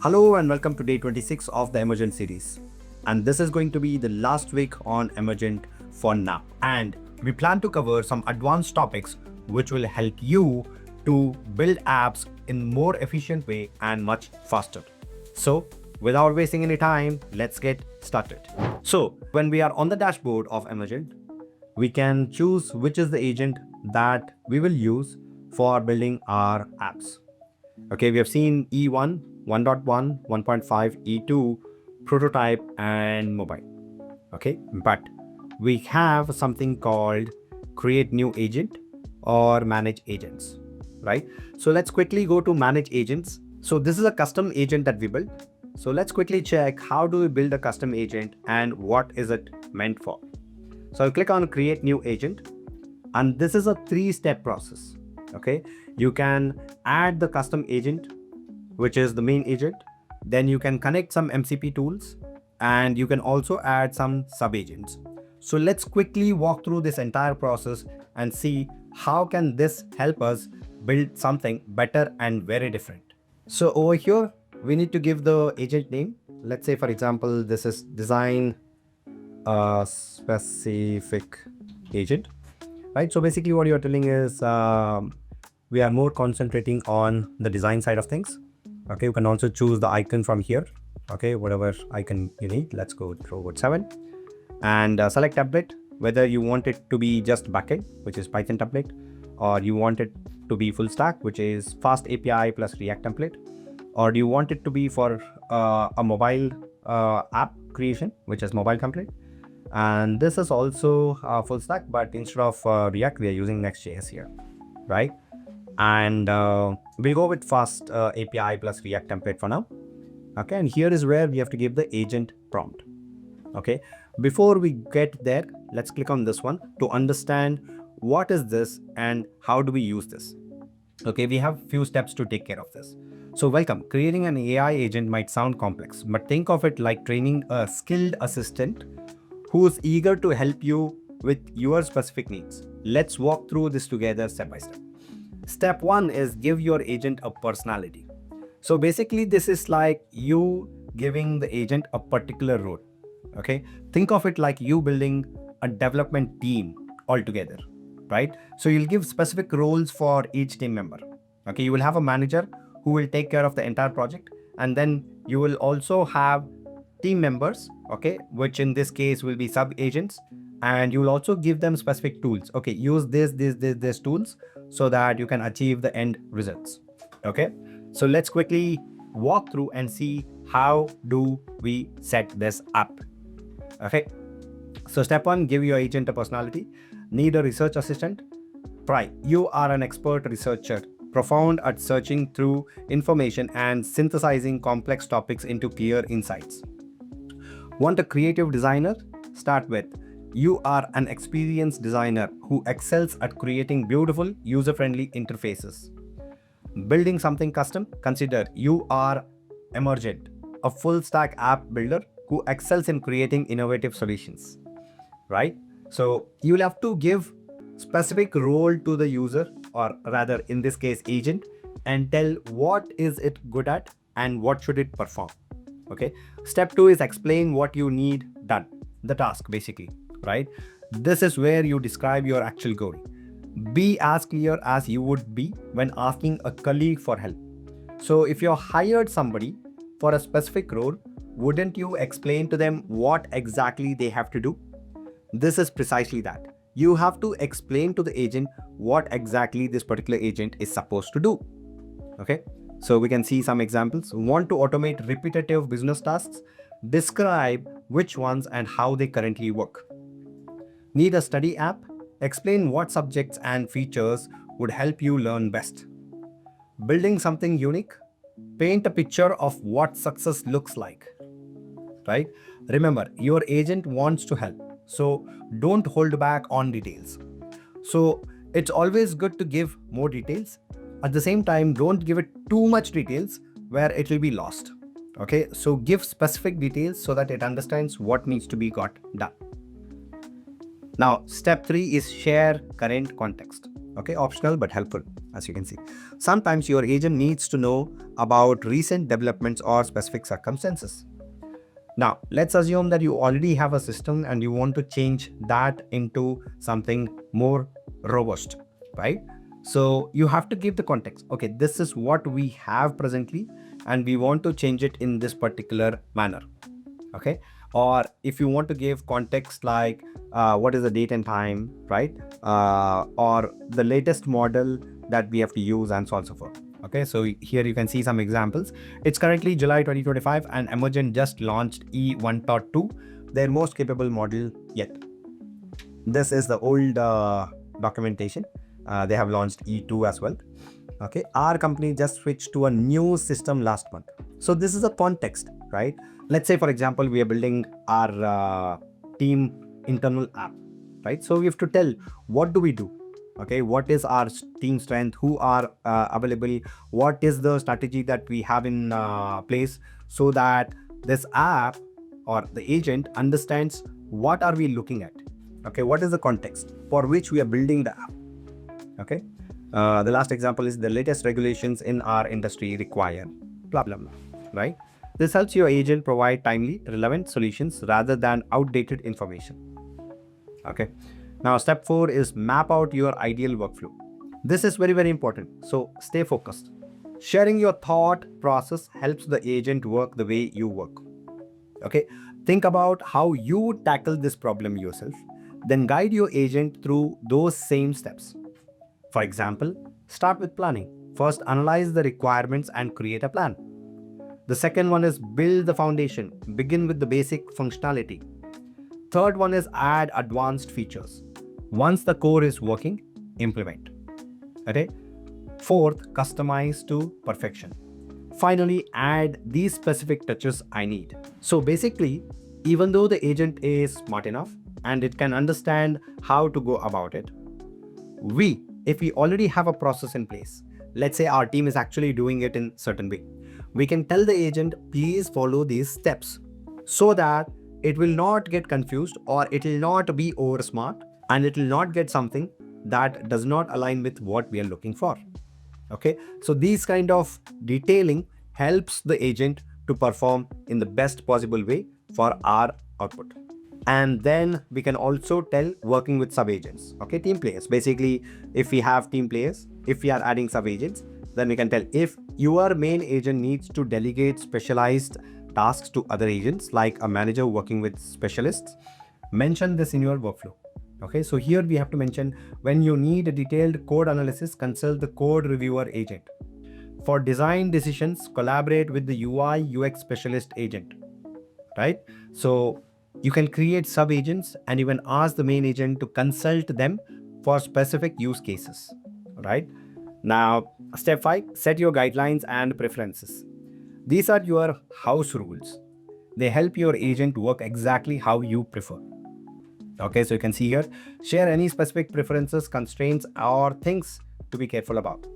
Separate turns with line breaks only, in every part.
Hello and welcome to day 26 of the Emergent series. And this is going to be the last week on Emergent for now. And we plan to cover some advanced topics which will help you to build apps in more efficient way and much faster. So without wasting any time, let's get started. So when we are on the dashboard of Emergent, we can choose which is the agent that we will use for building our apps. Okay, we have seen E1, 1.1, 1.5, E2, prototype, and mobile. Okay, but we have something called create new agent or manage agents, right? So let's quickly go to manage agents. So this is a custom agent that we built. So let's quickly check how do we build a custom agent and what is it meant for. So I'll click on create new agent, and this is a 3-step process. Okay, you can add the custom agent, which is the main agent. Then you can connect some MCP tools, and you can also add some sub agents. So let's quickly walk through this entire process and see how can this help us build something better and very different. So over here, we need to give the agent name. Let's say, for example, this is design a specific agent. Right, so basically what you're telling is we are more concentrating on the design side of things. Okay, you can also choose the icon from here. Okay, whatever icon you need. Let's go with 7 and select template, whether you want it to be just backend, which is Python template, or you want it to be full stack, which is fast API plus React template, or do you want it to be for a mobile app creation, which is mobile template. And this is also full stack, but instead of React, we are using Next.js here, right? And we'll go with fast API plus React template for now. Okay, and here is where we have to give the agent prompt. Okay, before we get there, let's click on this one to understand what is this and how do we use this. Okay, we have few steps to take care of this. So welcome. Creating an AI agent might sound complex, but think of it like training a skilled assistant who's eager to help you with your specific needs. Let's walk through this together step by step. Step 1 is give your agent a personality. So basically this is like you giving the agent a particular role. Okay, think of it like you building a development team altogether, right? So you'll give specific roles for each team member. Okay, you will have a manager who will take care of the entire project, and then you will also have team members, okay, which in this case will be sub agents, and you will also give them specific tools. Okay, use this tools so that you can achieve the end results. Okay, so let's quickly walk through and see how do we set this up. Okay, so step 1, give your agent a personality. Need a research assistant? Try. You are an expert researcher, profound at searching through information and synthesizing complex topics into clear insights. Want a creative designer? Start with, you are an experienced designer who excels at creating beautiful, user-friendly interfaces. Building something custom? Consider you are Emergent, a full-stack app builder who excels in creating innovative solutions, right? So you'll have to give specific role to the user, or rather in this case agent, and tell what is it good at and what should it perform. Okay, step 2 is explain what you need done, the task basically, right? This is where you describe your actual goal. Be as clear as you would be when asking a colleague for help. So if you hired somebody for a specific role, wouldn't you explain to them what exactly they have to do? This is precisely that. You have to explain to the agent what exactly this particular agent is supposed to do. Okay, so we can see some examples. Want to automate repetitive business tasks? Describe which ones and how they currently work. Need a study app? Explain what subjects and features would help you learn best. Building something unique? Paint a picture of what success looks like, right? Remember, your agent wants to help, so don't hold back on details. So it's always good to give more details. At the same time, don't give it too much details where it will be lost. Okay, so give specific details so that it understands what needs to be got done. Now, step 3 is share current context. Okay, optional but helpful. as you can see. Sometimes your agent needs to know about recent developments or specific circumstances. Now, let's assume that you already have a system and you want to change that into something more robust, right? So you have to give the context. Okay, this is what we have presently, and we want to change it in this particular manner. Okay. Or if you want to give context like what is the date and time, right? Or the latest model that we have to use, and so on and so forth. Okay, so here you can see some examples. It's currently July 2025 and Emergent just launched E1.2, their most capable model yet. This is the old documentation. They have launched E2 as well. Okay, our company just switched to a new system last month. So this is a context, right? Let's say, for example, we are building our team internal app, right? So we have to tell what do we do. Okay, what is our team strength, who are available, what is the strategy that we have in place, so that this app or the agent understands what are we looking at. Okay, what is the context for which we are building the app. Okay, the last example is the latest regulations in our industry require blah blah blah, right? This helps your agent provide timely, relevant solutions rather than outdated information. Okay. Now, step 4 is map out your ideal workflow. This is very, very important. So stay focused. Sharing your thought process helps the agent work the way you work. Okay. Think about how you tackle this problem yourself, then guide your agent through those same steps. For example, start with planning. First, analyze the requirements and create a plan. The second one is build the foundation. Begin with the basic functionality. Third one is add advanced features. Once the core is working, implement. Okay. Fourth, customize to perfection. Finally, add these specific touches I need. So basically, even though the agent is smart enough and it can understand how to go about it, if we already have a process in place, let's say our team is actually doing it in certain way, we can tell the agent, please follow these steps, so that it will not get confused, or it will not be over smart, and it will not get something that does not align with what we are looking for. Okay, so these kind of detailing helps the agent to perform in the best possible way for our output. And then we can also tell working with sub agents. Okay, team players. Basically, if we have team players, if we are adding sub agents, then we can tell if your main agent needs to delegate specialized tasks to other agents, like a manager working with specialists, mention this in your workflow. Okay, so here we have to mention, when you need a detailed code analysis, consult the code reviewer agent. For design decisions, collaborate with the UI UX specialist agent, right? So you can create sub agents and even ask the main agent to consult them for specific use cases, right? Now, step 5, set your guidelines and preferences. These are your house rules. They help your agent work exactly how you prefer. Okay, so you can see here, share any specific preferences, constraints, or things to be careful about.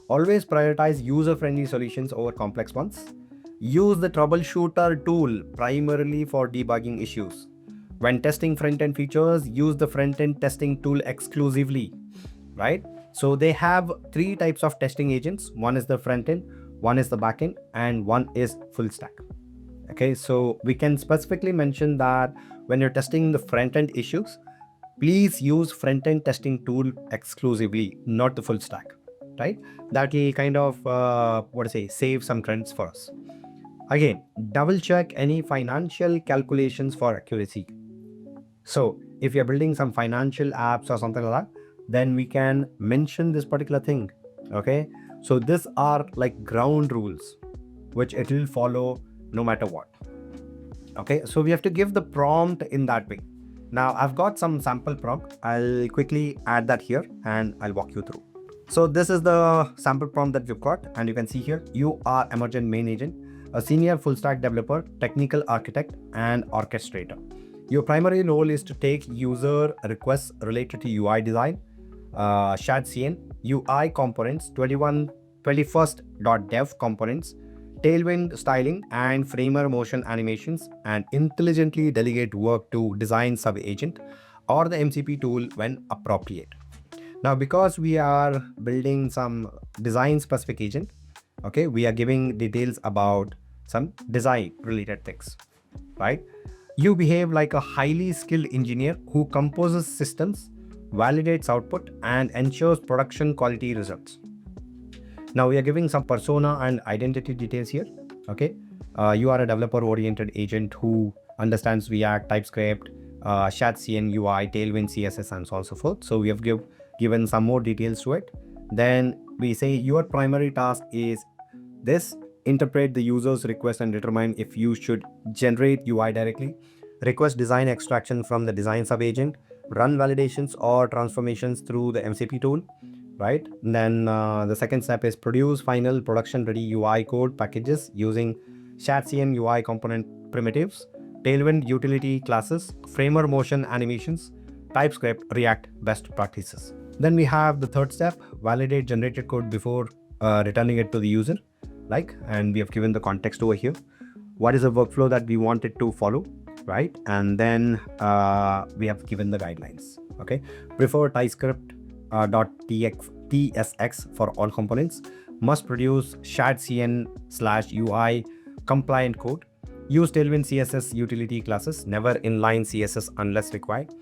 Always prioritize user-friendly solutions over complex ones. Use the Troubleshooter tool primarily for debugging issues. When testing front-end features, use the front-end testing tool exclusively, right? So they have 3 types of testing agents. One is the front-end, one is the back-end, and one is full stack. Okay, so we can specifically mention that when you're testing the front-end issues, please use front-end testing tool exclusively, not the full stack, right? That will kind of, save some credits for us. Again, double check any financial calculations for accuracy. So if you're building some financial apps or something like that, then we can mention this particular thing. Okay, so these are like ground rules which it will follow no matter what. Okay, so we have to give the prompt in that way. Now I've got some sample prompt. I'll quickly add that here and I'll walk you through. So this is the sample prompt that we've got, and you can see here, you are Emergent main agent, a senior full stack developer, technical architect, and orchestrator. Your primary role is to take user requests related to UI design, shared scene, UI components, 21st.dev components, Tailwind styling, and Framer motion animations, and intelligently delegate work to design sub-agent or the MCP tool when appropriate. Now, because we are building some design specific agent, okay, we are giving details about some design related things, right? You behave like a highly skilled engineer who composes systems, validates output, and ensures production quality results. Now we are giving some persona and identity details here. Okay, you are a developer-oriented agent who understands React, TypeScript, ShatCN UI, Tailwind CSS, and so on and so forth. So we have given some more details to it. Then we say your primary task is this: interpret the user's request and determine if you should generate UI directly, request design extraction from the design sub-agent, run validations or transformations through the MCP tool, right? And then the second step is produce final production ready UI code packages using ShatCN UI component primitives, Tailwind utility classes, Framer motion animations, TypeScript, React best practices. Then we have the third step: validate generated code before returning it to the user. And we have given the context over here. What is the workflow that we want it to follow, right? And then we have given the guidelines. Okay, prefer TypeScript .tsx for all components, must produce ShatCN/UI compliant code, use Tailwind CSS utility classes, never inline CSS unless required,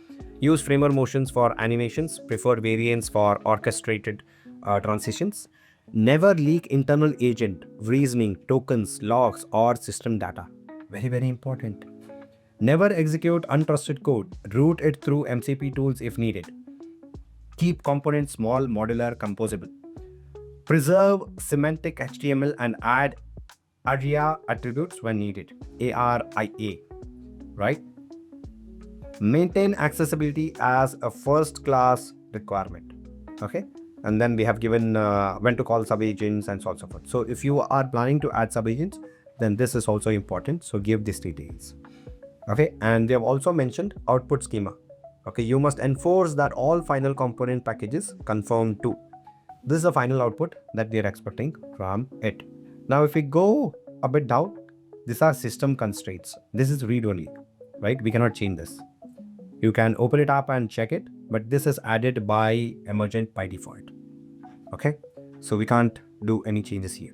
use Framer motions for animations, prefer variants for orchestrated transitions, never leak internal agent, reasoning, tokens, logs, or system data. Very, very important. Never execute untrusted code, route it through MCP tools if needed. Keep components small, modular, composable. Preserve semantic HTML and add ARIA attributes when needed. ARIA, right? Maintain accessibility as a first class requirement. Okay. And then we have given when to call sub-agents and so on and so forth. So if you are planning to add sub-agents, then this is also important. So give these details. Okay. And they have also mentioned output schema. Okay, you must enforce that all final component packages conform to. This is the final output that we are expecting from it. Now, if we go a bit down, these are system constraints. This is read-only, right? We cannot change this. You can open it up and check it, but this is added by Emergent by default. Okay, so we can't do any changes here.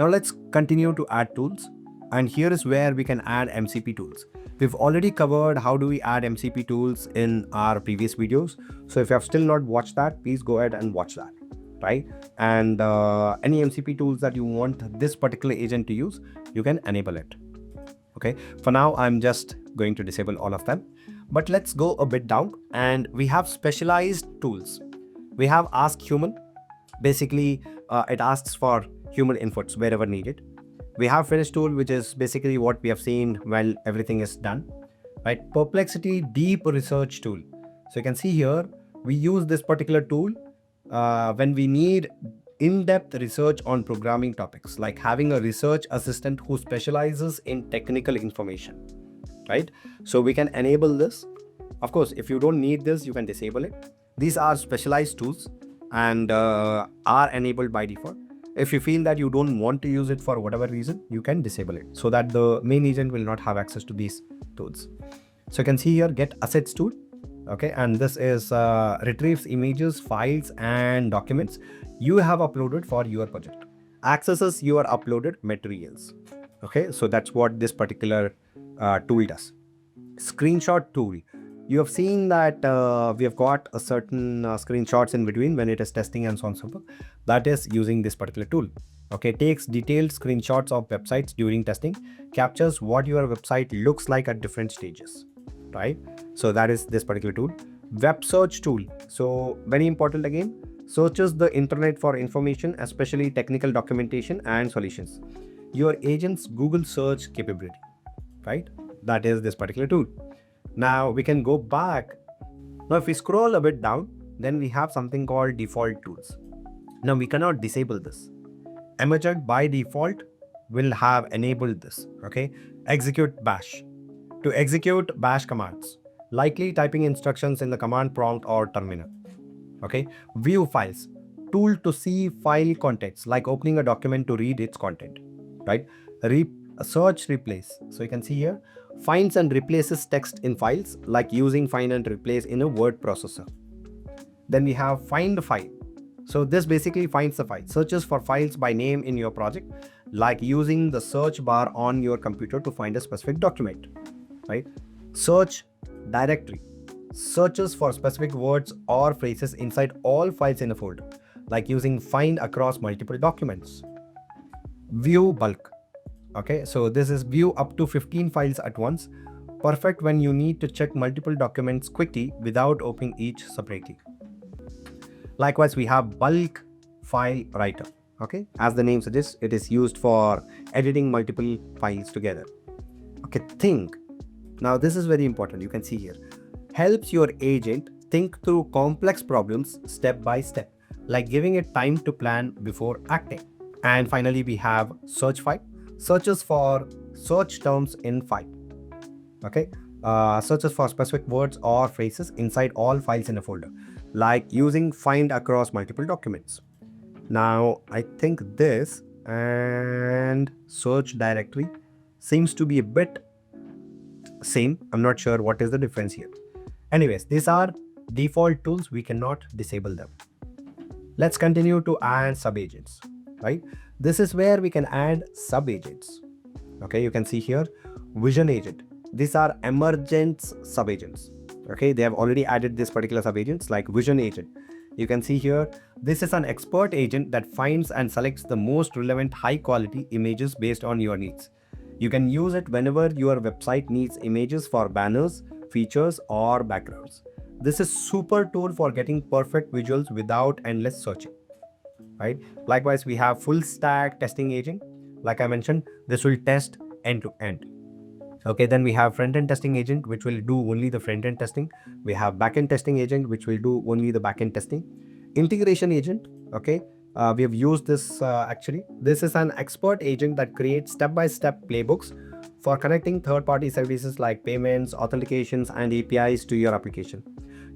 Now let's continue to add tools. And here is where we can add MCP tools. We've already covered how do we add MCP tools in our previous videos. So if you have still not watched that, please go ahead and watch that, right? And any MCP tools that you want this particular agent to use, you can enable it. Okay, for now, I'm just going to disable all of them. But let's go a bit down, and we have specialized tools. We have Ask Human. Basically, it asks for human inputs wherever needed. We have Finish tool, which is basically what we have seen when everything is done, right? Perplexity Deep Research tool. So you can see here, we use this particular tool when we need in-depth research on programming topics, like having a research assistant who specializes in technical information, right? So we can enable this. Of course, if you don't need this, you can disable it. These are specialized tools and are enabled by default. If you feel that you don't want to use it for whatever reason, you can disable it so that the main agent will not have access to these tools. So you can see here, Get Assets tool. Okay, and this is retrieves images, files, and documents you have uploaded for your project. Accesses your uploaded materials. Okay, so that's what this particular tool does. Screenshot tool. You have seen that we have got a certain screenshots in between when it is testing and so on and so forth. That is using this particular tool. Okay, takes detailed screenshots of websites during testing, captures what your website looks like at different stages, right? So that is this particular tool. Web search tool. So very important again, searches the internet for information, especially technical documentation and solutions. Your agent's Google search capability, right? That is this particular tool. Now we can go back. Now if we scroll a bit down, then we have something called default tools. Now we cannot disable this. Emergent by default will have enabled this. Okay, execute bash. To execute bash commands, likely typing instructions in the command prompt or terminal. Okay, view files, tool to see file contents, like opening a document to read its content, right? Search replace. So you can see here, finds and replaces text in files, like using find and replace in a word processor. Then we have find the file. So this basically finds the file, searches for files by name in your project, like using the search bar on your computer to find a specific document, right? Search directory, searches for specific words or phrases inside all files in a folder, like using find across multiple documents. View bulk. Okay, so this is view up to 15 files at once, perfect when you need to check multiple documents quickly without opening each separately. Likewise, we have bulk file writer. Okay, as the name suggests, it is used for editing multiple files together. Okay, think. Now this is very important. You can see here, helps your agent think through complex problems step by step, like giving it time to plan before acting. And finally, we have search file, searches for search terms in file. Okay, searches for specific words or phrases inside all files in a folder, like using find across multiple documents. Now, I think this and search directory seems to be a bit same. I'm not sure what is the difference here. Anyways, these are default tools. We cannot disable them. Let's continue to add sub-agents, right? This is where we can add sub-agents. Okay, you can see here, vision agent. These are Emergent sub-agents. Okay, they have already added this particular sub-agents like vision agent. You can see here, this is an expert agent that finds and selects the most relevant high quality images based on your needs. You can use it whenever your website needs images for banners, features, or backgrounds. This is super tool for getting perfect visuals without endless searching, right? Likewise, we have full stack testing agent. Like I mentioned, this will test end to end. Okay, then we have front-end testing agent, which will do only the front-end testing. We have back-end testing agent, which will do only the back-end testing. Integration agent, okay, we have used this actually. This is an expert agent that creates step-by-step playbooks for connecting third-party services like payments, authentications, and APIs to your application.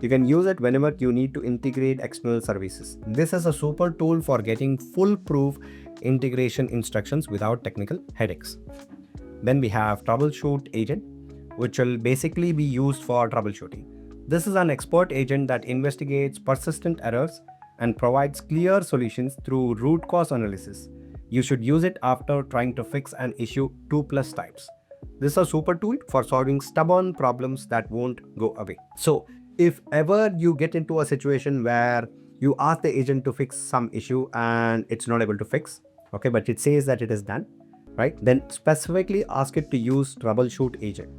You can use it whenever you need to integrate external services. This is a super tool for getting foolproof integration instructions without technical headaches. Then we have Troubleshoot agent, which will basically be used for troubleshooting. This is an expert agent that investigates persistent errors and provides clear solutions through root cause analysis. You should use it after trying to fix an issue 2+ times. This is a super tool for solving stubborn problems that won't go away. So if ever you get into a situation where you ask the agent to fix some issue and it's not able to fix, okay, but it says that it is done, right? Then specifically ask it to use Troubleshoot agent,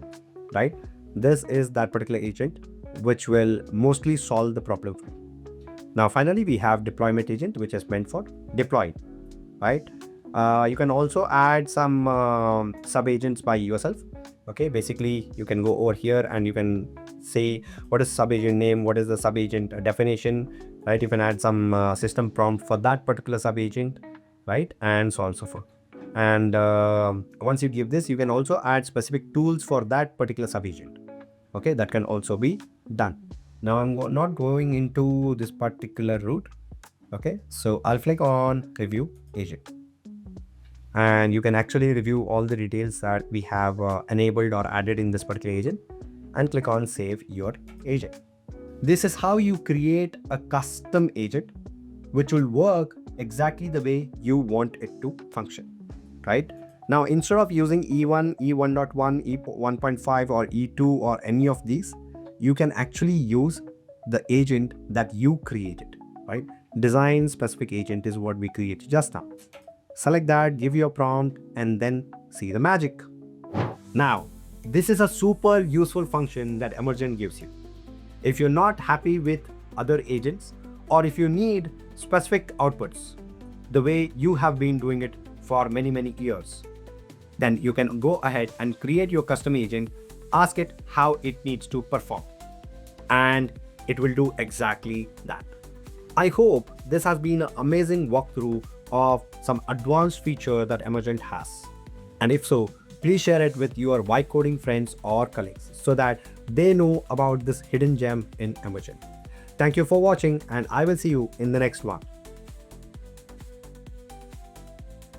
right? This is that particular agent which will mostly solve the problem for you. Now, finally, we have deployment agent, which is meant for deploying, right? You can also add some sub-agents by yourself. Okay, basically, you can go over here and you can say what is sub-agent name, what is the sub-agent definition, right? You can add some system prompt for that particular sub-agent, right? And so on and so forth. And once you give this, you can also add specific tools for that particular sub-agent. Okay, that can also be done. Now I'm not going into this particular route. Okay, so I'll click on review agent. And you can actually review all the details that we have enabled or added in this particular agent and click on save your agent. This is how you create a custom agent which will work exactly the way you want it to function. Right? Now, instead of using E1, E1.1, E1.5 or E2 or any of these, you can actually use the agent that you created, right? Design specific agent is what we created just now. Select that, give your prompt, and then see the magic. Now, this is a super useful function that Emergent gives you. If you're not happy with other agents, or if you need specific outputs, the way you have been doing it for many years, then you can go ahead and create your custom agent, ask it how it needs to perform, and it will do exactly that. I hope this has been an amazing walkthrough of some advanced feature that Emergent has. And if so, please share it with your vibe coding friends or colleagues so that they know about this hidden gem in Emergent. Thank you for watching, and I will see you in the next one.